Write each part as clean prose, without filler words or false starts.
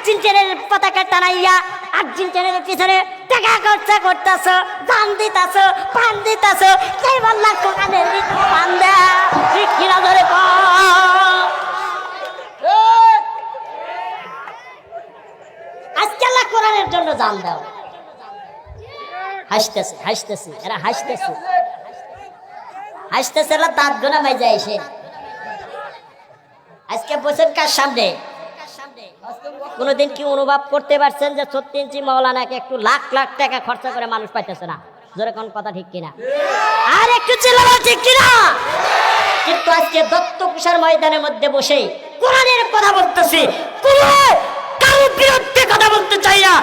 আর্জেন্টিনার পতাকা টানাইয়া আর্জেন্টিনার পিছনে টাকা খরচা করতেছ, দান দিতেছ, পান দিতেছ, এবার লাখ কোরআনের পান দেয়া ঠিক কিনা ধরে আজকে আল্লাহ কোরআনের জন্য জান দাও। হাসতেছে হাসতেছে এরা হাসতেছে হাসতেছে এরা দাঁত গোনা মাইজা এসে আজকে বসেন কার সামনে? কোনদিন কি অনুভব করতে পারছেন যে 36 ইঞ্চি মাওলানাকে একটু লাখ লাখ টাকা খরচা করে মানুষ পাইতেছে না? জোরে কোন কথা ঠিক কিনা? আর একটু চিল্লাও ঠিক কিনা? কিন্তু আজকে দত্তকুষার ময়দানের মধ্যে বসে কোরআনের কথা বলতেছি, কারো বিরুদ্ধে কথা বলতে চাই না,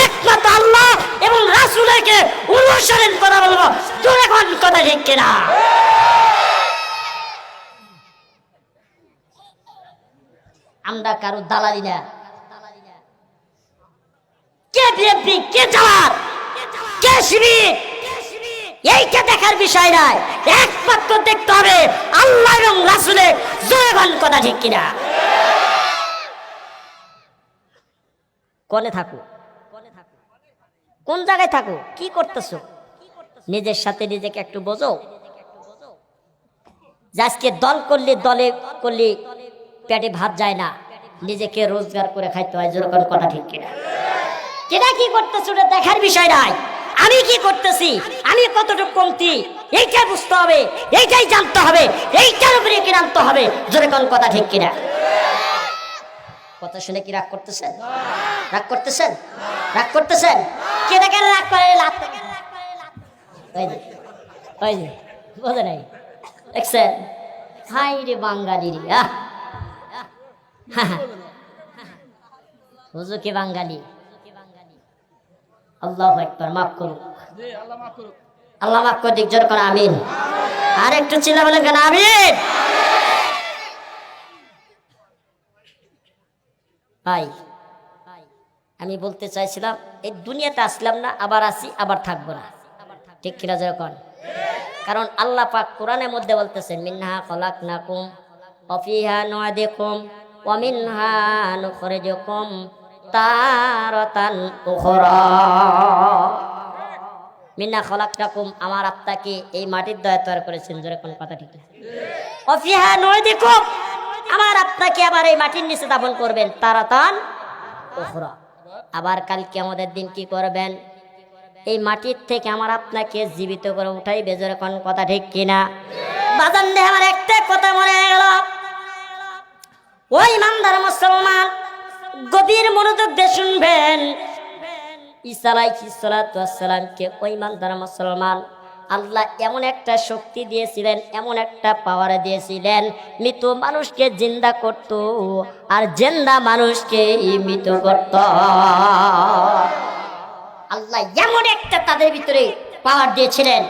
একমাত্র আল্লাহ এবং রাসূলকে অনুসরণ কথা বলবো। জোরে কোন কথা ঠিক কিনা? আমরা কারো দালালি না। কে বিএনপি, কে জামাত, কে শিবির, এইটা দেখার বিষয় নয়, একমাত্র দেখতে হবে আল্লাহ এবং রাসূলের। জোরে বল কথা ঠিক কিনা? কোনে থাকো, কোন জায়গায় থাকো, কি করতেছো, নিজের সাথে নিজেকে একটু বোঝো। আজকে দল করলে দলে করলে পেটে ভাত যায় না, নিজেকে রোজগার করে খাইতে হয়। যেরকম কথা ঠিক কিনা? কেনা কি করতেছ ওটা দেখার বিষয় নাই, আমি কি করতেছি, আমি কতটুকু কমতি, এইটাই বুঝতে হবে, এইটাই জানতে হবে, এইটার উপরে কি জানতে হবে। যেরকম কথা ঠিক কিনা? কথা শুনে কি রাগ করতেছেন? রাগ করতেছেন? রাগ করতেছেন? কে দেখেন রাগ করে? ওই যে বোঝে নাই, দেখছেন? হাই রে বাঙালি রে, হুজুর কে বাঙালি। আল্লাহু আকবার। মাফ করুন, আল্লাহ মাফ করে দিক। জোরে করে আমিন। আর একটু চিল্লা বলেন কেন আমিন? ভাই আমি বলতে চাইছিলাম, এই দুনিয়াতে আসলাম না, আবার আসি, আবার থাকবো না, ঠিক কিনা? যখন কারণ আল্লাহ পাক কোরআনের মধ্যে বলতেছেন, মিনহা খলাকনাকুম ওয়া ফিহা নু'ইদুকুম ওয়া মিনহা নুখরিজুকুম তারাতান উখরা। মিনহা খলাকনাকুম, আমার আত্মাকে এই মাটির দয়া তৈরি করেছেন। জোরে কোন কথা ঠিক না? ওয়া ফিহা নু'ইদুকুম, আমার আত্মাকে আবার এই মাটির নিচে দাফন করবেন। তারাতান উখরা, আবার কাল কিয়ামতের দিন কি করবেন? এই মাটির থেকে আমার আপনাকে জীবিত করে উঠাইবে। জোরে কোন কথা ঠিক কিনা? বাজান দে আমার একটা কথা মনে গেল, ওই ইমানদার মুসলমান গভীর মনোযোগ দিয়ে শুনবেন। ঈসা আলাইহিস সালাতু ওয়াস সালামকে ওই ইমানদার মুসলমান আল্লাহ এমন একটা শক্তি দিয়েছিলেন, এমন একটা পাওয়ার দিয়েছিলেন, মৃত মানুষকে জিন্দা করত আর জিন্দা মানুষকে মৃত করত। আল্লাহ এমন একটা তাদের ভিতরে পাওয়ার দিয়েছিলেন।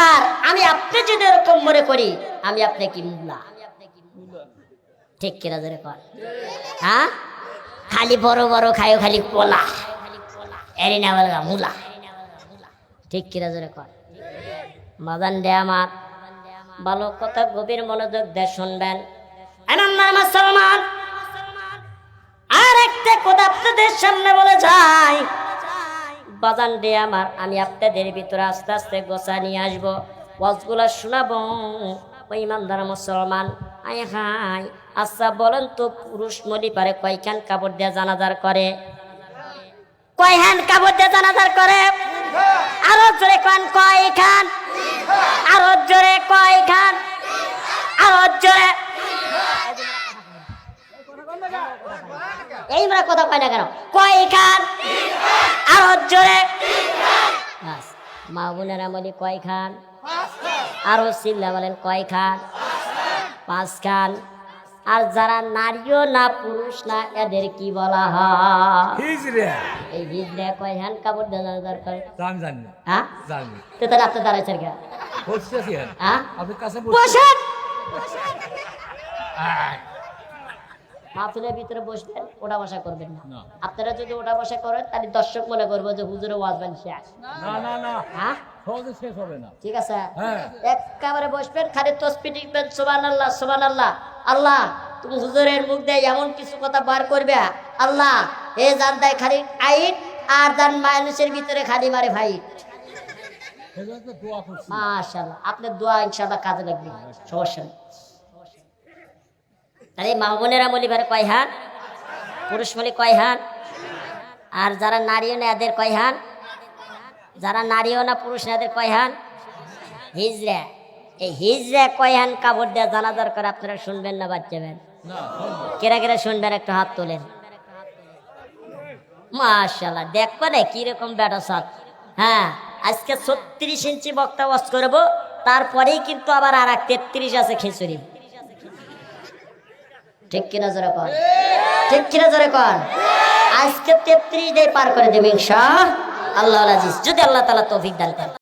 আর আমি আপনি যদি এরকম মনে করি, আমি আপনি কি মুল্লা? ঠিক কিনা? ধরে কর, হ্যাঁ? খালি বড় বড় খায়ও, খালি পোলা, এরি না বলগা মুলা। ঠিক কিনা? ধরে কর। মাদান দে আমার ভালো কথা গভীর মনোযোগ দিয়ে শুনবেন। আমার মুসলমান আর একটা কথা আপনাদের সামনে বলে যাই, বাজান দে আমার, আমি আপনাদের ভিতরে আস্তে আস্তে গোছা নিয়ে আসবো, ওয়াজগুলা শোনাবো। ওই ইমানদার মুসলমান, আয় হাই, আচ্ছা বলেন তো, পুরুষ মলি পারে কয়খান কাপড় দিয়ে জানাজার করে? কয়খান কাপড় দিয়ে জানাজার করে? আরো জোরে কোন কয়খান? আরো জোরে কয়খান? আরো জোরে। এই মানে কথা কয় না কেন? কয়খান? আরো জোরে। মা বোনেরা বলি কয়খান? আরো চিল্লা বলেন কয়খান? 5 খান। আর যারা নারীও না পুরুষ না, এদের কি বলা হয়? হিজড়া। এই হিজড়া কয়খান কাপড় দেওয়া দরকার? জানি। হ্যাঁ জানি। তো তাহলে আপনি দাঁড়াইছেন কেন? বসছি। হ্যাঁ আপনি কাছে বসেন। মাহফিলের ভিতরে বসবেন, ওটা বসা করবেন না। আপনারা যদি ওটা বসা করেন, তাহলে দর্শক মনে করবো যে হুজুরে ওয়াজ বান শেষ। না না না, হ্যাঁ সহজে শেষ হবে না। ঠিক আছে, একেবারে বসবেন, খালি তাসবিহ দিবেন, সুবহানাল্লাহ সুবহানাল্লাহ, আল্লাহ তুমি হুজুরের মুখ দিয়ে এমন কিছু কথা বার করবে আল্লাহ এ যার দেয় খালি আইট আর যার মানুষের ভিতরে খালি মারে ভাই মাশাআল্লাহ আপনার দোয়া ইনশাআল্লাহ কাজে লাগবে সমস্যা নেই তাহলে মা বোনেরা মলিবার কয় হাত পুরুষ মলি কয় হাত আর যারা নারীও না এদের কয় হাত যারা নারীও না পুরুষ না এদের কয় হাত হিজরা এই হিজরা কয় হাত কাপড় দেওয়া জানাজার করে আপনারা শুনবেন না বাচ্চাবেন কেরা কেরা শুনবেন একটা হাত তোলেন মাশাআল্লাহ দেখবো না কিরকম বেটা সাত হ্যাঁ আজকে 36 ইঞ্চি বক্তা ওয়াজ করবো তারপরেই কিন্তু আবার আর 33 আছে খিচুড়ি ঠিক কিনা জোরে কর ঠিক কিনা জোরে কর আজকে 33 দিয়ে পার করে দেবে ইনশাআল্লাহ আল্লাহ আজিজ যদি আল্লাহ তাআলা তৌফিক দান করে